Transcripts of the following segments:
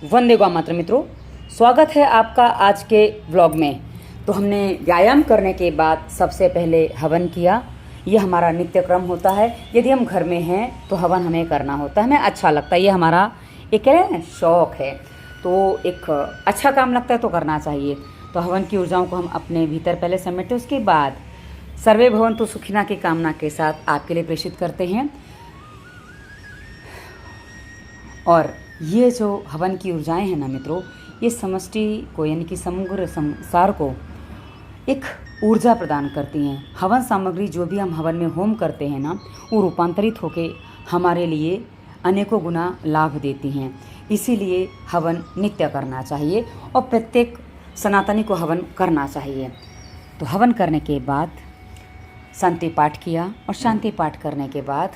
वंदे मातरम मित्रों, स्वागत है आपका आज के व्लॉग में। तो हमने व्यायाम करने के बाद सबसे पहले हवन किया। ये हमारा नित्य क्रम होता है। यदि हम घर में हैं तो हवन हमें करना होता है, हमें अच्छा लगता है। ये हमारा एक कह रहे हैं शौक है, तो एक अच्छा काम लगता है तो करना चाहिए। तो हवन की ऊर्जाओं को हम अपने भीतर पहले समेटे, उसके बाद सर्वे भवन्तु सुखिना की कामना के साथ आपके लिए प्रेषित करते हैं। और ये जो हवन की ऊर्जाएं हैं ना मित्रों, ये समष्टि को यानी कि समग्र संसार को एक ऊर्जा प्रदान करती हैं। हवन सामग्री जो भी हम हवन में होम करते हैं ना, वो रूपांतरित होके हमारे लिए अनेकों गुना लाभ देती हैं। इसीलिए हवन नित्य करना चाहिए और प्रत्येक सनातनी को हवन करना चाहिए। तो हवन करने के बाद शांति पाठ किया और शांति पाठ करने के बाद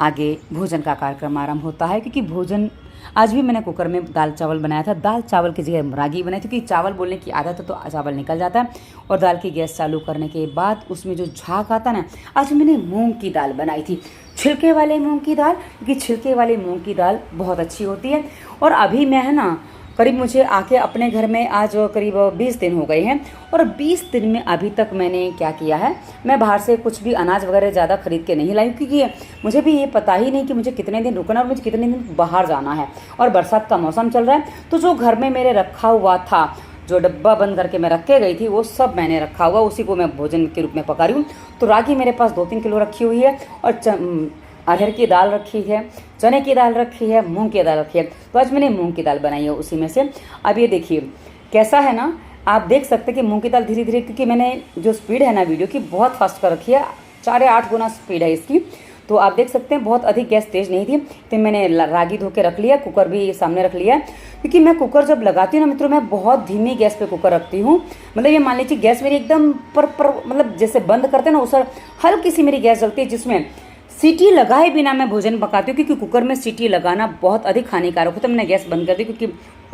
आगे भोजन का कार्यक्रम आरंभ होता है। क्योंकि भोजन आज भी मैंने कुकर में दाल चावल बनाया था। दाल चावल की जगह रागी बनाई थी, क्योंकि चावल बोलने की आदत है तो चावल निकल जाता है। और दाल की गैस चालू करने के बाद उसमें जो झाग आता ना, आज मैंने मूंग की दाल बनाई थी, छिलके वाले मूंग की दाल। क्योंकि छिलके वाली मूंग की दाल बहुत अच्छी होती है। और अभी मैं है ना करीब मुझे आके अपने घर में आज करीब 20 दिन हो गए हैं। और 20 दिन में अभी तक मैंने क्या किया है, मैं बाहर से कुछ भी अनाज वगैरह ज़्यादा खरीद के नहीं लाई। क्योंकि मुझे भी ये पता ही नहीं कि मुझे कितने दिन रुकना और मुझे कितने दिन बाहर जाना है। और बरसात का मौसम चल रहा है, तो जो घर में मेरे रखा हुआ था, जो डब्बा बंद करके मैं रख के गई थी, वो सब मैंने रखा हुआ, उसी को मैं भोजन के रूप में पका रही हूँ। तो रागी मेरे पास 2-3 किलो रखी हुई है और अरहर की दाल रखी है, चने की दाल रखी है, मूंग की दाल रखी है। तो आज मैंने मूंग की दाल बनाई है उसी में से। अब ये देखिए कैसा है ना, आप देख सकते हैं कि मूंग की दाल धीरे धीरे, क्योंकि मैंने जो स्पीड है ना वीडियो की बहुत फास्ट कर रखी है, 4 या 8 गुना स्पीड है इसकी। तो आप देख सकते हैं बहुत अधिक गैस तेज नहीं थी। तो मैंने रागी धो के रख लिया, कुकर भी सामने रख लिया। क्योंकि मैं कुकर जब लगाती हूँ ना मित्रों, मैं बहुत धीमी गैस पे कुकर रखती हूँ। मतलब ये मान लीजिए गैस मेरी एकदम पर मतलब जैसे बंद करते हैं ना, उस हल्की सी मेरी गैस जलती है, जिसमें सीटी लगाए बिना मैं भोजन पकाती हूँ। क्योंकि कुकर में सीटी लगाना बहुत अधिक हानिकारक होता है। मैंने गैस बंद कर दी, क्योंकि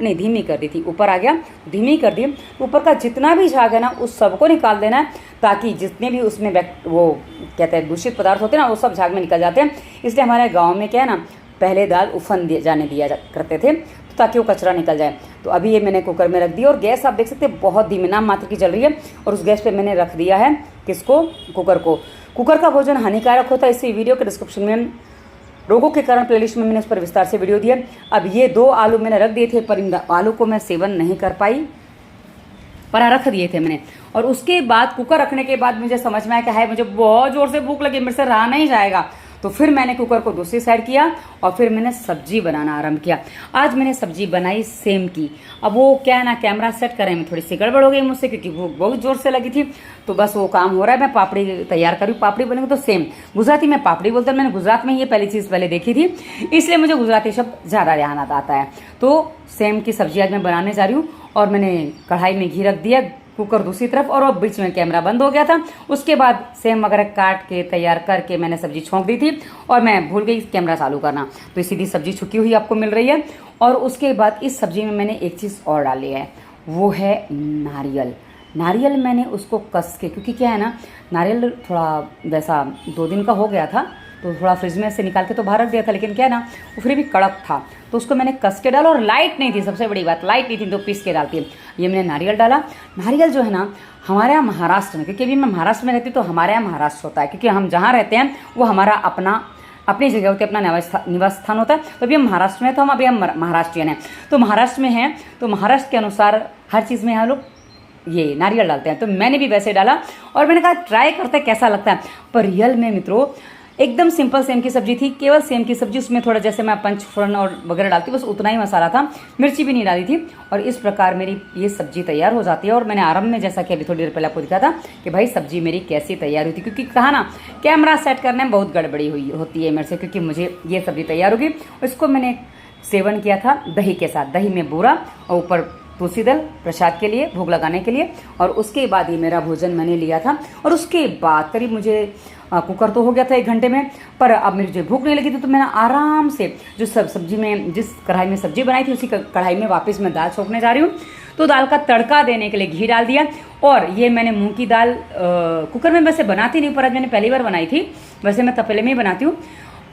नहीं धीमी कर दी थी, ऊपर आ गया, धीमी कर दी। ऊपर का जितना भी झाग है ना, उस सबको निकाल देना है, ताकि जितने भी उसमें वो कहते हैं दूषित पदार्थ होते हैं ना, वो सब झाग में निकल जाते हैं। इसलिए हमारे गाँव में क्या है ना, पहले दाल उफन जाने दिया करते थे, तो ताकि वो कचरा निकल जाए। तो अभी ये मैंने कुकर में रख दिया और गैस आप देख सकते हैं बहुत धीमी नाम मात्र की जल रही है। और उस गैस पे मैंने रख दिया है किसको, कुकर को। कुकर का भोजन हानिकारक होता है, इसी वीडियो के डिस्क्रिप्शन में रोगों के कारण प्लेलिस्ट में मैंने उस पर विस्तार से वीडियो दिया। अब ये 2 आलू मैंने रख दिए थे, पर इन आलू को मैं सेवन नहीं कर पाई, पर रख दिए थे मैंने। और उसके बाद कुकर रखने के बाद मुझे समझ में आया कि है मुझे बहुत जोर से भूख लगी, मेरे से रहा नहीं जाएगा। तो फिर मैंने कुकर को दूसरी साइड किया और फिर मैंने सब्जी बनाना आरंभ किया। आज मैंने सब्जी बनाई सेम की। अब वो क्या है ना, कैमरा सेट करने में थोड़ी सी गड़बड़ हो गई मुझसे, क्योंकि भूख बहुत जोर से लगी थी। तो बस वो काम हो रहा है, मैं पापड़ी तैयार करूँ। पापड़ी बनेगी तो सेम गुजराती में पापड़ी बोलते हैं। मैंने गुजरात में ये पहली चीज़ पहले देखी थी, इसलिए मुझे गुजराती शब्द ज़्यादा ध्यान आता है। तो सेम की सब्जी आज मैं बनाने जा रही हूँ। और मैंने कढ़ाई में घी रख दिया, कुकर दूसरी तरफ, और अब बीच में कैमरा बंद हो गया था। उसके बाद सेम वगैरह काट के तैयार करके मैंने सब्जी छोंक दी थी और मैं भूल गई कैमरा चालू करना। तो सीधी सब्जी छुकी हुई आपको मिल रही है। और उसके बाद इस सब्जी में मैंने एक चीज़ और डाली है, वो है नारियल। नारियल मैंने उसको कस के, क्योंकि क्या है ना, नारियल थोड़ा वैसा 2 दिन का हो गया था, तो थोड़ा फ्रिज में से निकाल के तो बाहर रख दिया था, लेकिन क्या है ना, वो फिर भी कड़क था, तो उसको मैंने कस के डाला। और लाइट नहीं थी, सबसे बड़ी बात लाइट नहीं थी, तो पीस के डालती है। ये मैंने नारियल डाला। नारियल जो है ना, हमारे यहाँ महाराष्ट्र में, क्योंकि अभी मैं महाराष्ट्र में रहती हूँ, तो हमारे यहाँ महाराष्ट्र होता है, क्योंकि हम जहाँ रहते हैं वो हमारा अपनी जगह होती है, अपना निवास स्थान होता है। तो अभी हम महाराष्ट्र में, तो अभी हम महाराष्ट्रियन हैं, तो महाराष्ट्र में हैं, तो महाराष्ट्र के अनुसार हर चीज़ में यहाँ लोग ये नारियल डालते हैं। तो मैंने भी वैसे डाला और मैंने कहा ट्राई करते कैसा लगता है। पर रियल में मित्रों एकदम सिंपल सेम की सब्जी थी, केवल सेम की सब्जी, उसमें थोड़ा जैसे मैं पंचफोरन और वगैरह डालती हूँ, बस उतना ही मसाला था, मिर्ची भी नहीं डाली थी। और इस प्रकार मेरी ये सब्जी तैयार हो जाती है। और मैंने आरंभ में, जैसा कि अभी थोड़ी देर पहले आपको दिखा था, कि भाई सब्जी मेरी कैसी तैयार हुई थी। क्योंकि कहा ना, कैमरा सेट करने में बहुत गड़बड़ी हुई होती है मेरे से, क्योंकि मुझे ये सब्जी तैयार होगी। इसको मैंने सेवन किया था दही के साथ, दही में बूरा और ऊपर तुलसी दल प्रसाद के लिए, भोग लगाने के लिए। और उसके बाद ये मेरा भोजन मैंने लिया था। और उसके बाद करीब मुझे कुकर तो हो गया था 1 घंटे में, पर अब मुझे भूख नहीं लगी थी, तो मैंने आराम से जो सब्जी में, जिस कढ़ाई में सब्जी बनाई थी, उसी कढ़ाई में वापस मैं दाल छोंकने जा रही हूँ। तो दाल का तड़का देने के लिए घी डाल दिया। और ये मैंने मूंग की दाल कुकर में वैसे बनाती नहीं, पर आज मैंने पहली बार बनाई थी, वैसे मैं तपेले में ही बनाती हूँ।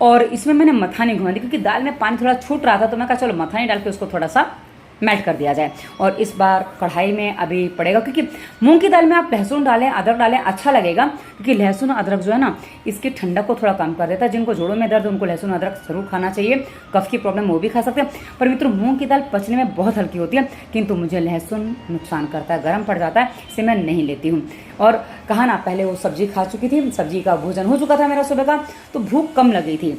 और इसमें मैंने मथानी घुमा दी क्योंकि दाल में पानी थोड़ा छूट रहा था, तो मैं कहा चलो मथानी डाल के उसको थोड़ा सा मेल्ट कर दिया जाए। और इस बार कढ़ाई में अभी पड़ेगा, क्योंकि मूंग की दाल में आप लहसुन डालें, अदरक डालें, अच्छा लगेगा, क्योंकि लहसुन अदरक जो है ना इसकी ठंडक को थोड़ा कम कर देता है। जिनको जोड़ों में दर्द उनको लहसुन अदरक जरूर खाना चाहिए, कफ की प्रॉब्लम वो भी खा सकते हैं। पर मित्रों मूंग की दाल पचने में बहुत हल्की होती है, किंतु मुझे लहसुन नुकसान करता है, गर्म पड़ जाता है, इसे मैं नहीं लेती हूँ। और कहा ना पहले वो सब्जी खा चुकी थी, सब्जी का भोजन हो चुका था मेरा सुबह का, तो भूख कम लगी थी,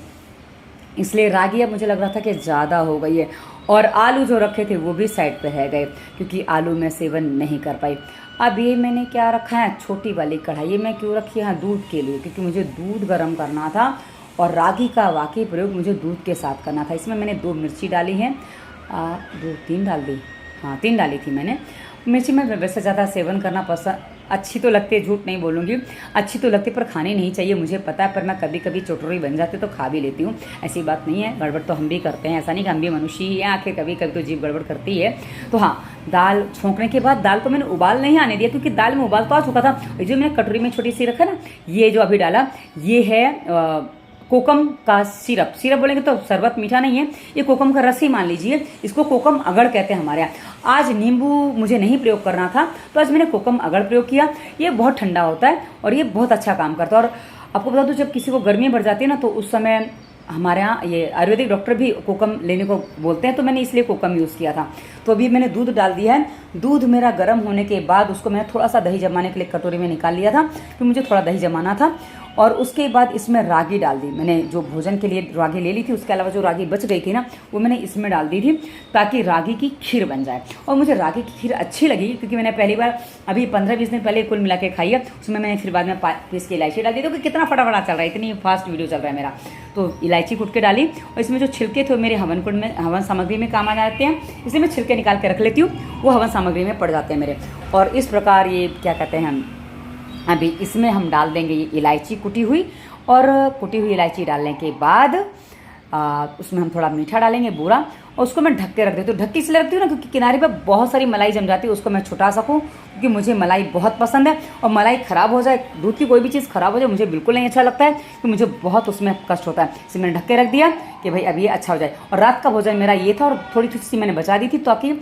इसलिए रागी अब मुझे लग रहा था कि ज़्यादा हो गई है। और आलू जो रखे थे वो भी साइड पे रह गए, क्योंकि आलू मैं सेवन नहीं कर पाई। अब ये मैंने क्या रखा है, छोटी वाली कढ़ाई, ये मैं क्यों रखी है, दूध के लिए, क्योंकि मुझे दूध गर्म करना था और रागी का वाकई प्रयोग मुझे दूध के साथ करना था। इसमें मैंने 2 मिर्ची डाली हैं, 2-3 डाल दी, हाँ 3 डाली थी मैंने। मिर्ची में वैसे ज़्यादा सेवन करना पसंद, अच्छी तो लगती है, झूठ नहीं बोलूँगी, अच्छी तो लगती है, पर खानी नहीं चाहिए मुझे पता है, पर मैं कभी कभी चटोरी बन जाती तो खा भी लेती हूँ, ऐसी बात नहीं है। गड़बड़ तो हम भी करते हैं, ऐसा नहीं कि हम भी मनुष्य ही हैं, आखिर कभी कभी तो जीभ गड़बड़ करती है। तो हाँ, दाल छोंकने के बाद दाल को मैंने उबाल नहीं आने दिया, क्योंकि दाल में उबाल तो आ चुका था। जो मैंने कटोरी में छोटी सी रखा ना, ये जो अभी डाला, ये है कोकम का सिरप। सिरप बोलेंगे तो शरबत मीठा नहीं है, ये कोकम का रस ही मान लीजिए, इसको कोकम अगड़ कहते हैं हमारे यहाँ। आज नींबू मुझे नहीं प्रयोग करना था, तो आज मैंने कोकम अगड़ प्रयोग किया। ये बहुत ठंडा होता है और ये बहुत अच्छा काम करता है। और आपको बता दूं, जब किसी को गर्मी बढ़ जाती है ना, तो उस समय हमारे यहाँ ये आयुर्वेदिक डॉक्टर भी कोकम लेने को बोलते हैं, तो मैंने इसलिए कोकम यूज़ किया था। तो अभी मैंने दूध डाल दिया है। दूध मेरा गर्म होने के बाद उसको मैंने थोड़ा सा दही जमाने के लिए कटोरी में निकाल लिया था, क्योंकि मुझे थोड़ा दही जमाना था। और उसके बाद इसमें रागी डाल दी मैंने, जो भोजन के लिए रागी ले ली थी, उसके अलावा जो रागी बच गई थी ना, वो मैंने इसमें डाल दी थी, ताकि रागी की खीर बन जाए। और मुझे रागी की खीर अच्छी लगी, क्योंकि मैंने पहली बार अभी 15-20 दिन पहले कुल मिला के खाई है। उसमें मैंने फिर बाद में पीस की इलायची डाल दी। तो कितना फटाफट चल रहा है, इतनी फास्ट वीडियो चल रहा है मेरा। तो इलायची कूट के डाली, और इसमें जो छिलके थे मेरे हवन कुंड में, हवन सामग्री में काम आ जाते हैं, इसलिए मैं छिलके निकाल के रख लेती हूँ, वो हवन सामग्री में पड़ जाते हैं मेरे। और इस प्रकार ये क्या कहते हैं, अभी इसमें हम डाल देंगे ये इलायची कुटी हुई। और कुटी हुई इलायची डालने के बाद उसमें हम थोड़ा मीठा डालेंगे, बूरा, और उसको मैं ढक के रख देती हूँ। ढक्की इसलिए रखती हूँ ना, क्योंकि किनारे पर बहुत सारी मलाई जम जाती है, उसको मैं छुटा सकूँ, क्योंकि मुझे मलाई बहुत पसंद है। और मलाई ख़राब हो जाए, दूध की कोई भी चीज़ ख़राब हो जाए, मुझे बिल्कुल नहीं अच्छा लगता है, क्योंकि मुझे बहुत उसमें कष्ट होता है। इसे मैंने ढक के रख दिया कि भाई अब ये अच्छा हो जाए। और रात का भोजन मेरा ये था, और थोड़ी सी मैंने बचा दी थी, ताकि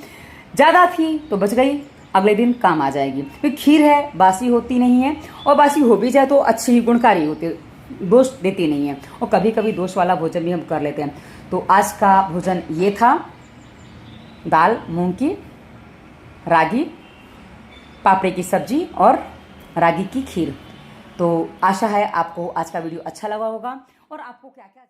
ज़्यादा थी तो बच गई, अगले दिन काम आ जाएगी। क्योंकि खीर है, बासी होती नहीं है, और बासी हो भी जाए तो अच्छी ही गुणकारी होती है, दोष देती नहीं है। और कभी कभी दोष वाला भोजन भी हम कर लेते हैं। तो आज का भोजन ये था, दाल मूंग की, रागी, पापड़े की सब्जी और रागी की खीर। तो आशा है आपको आज का वीडियो अच्छा लगा होगा, और आपको क्या क्या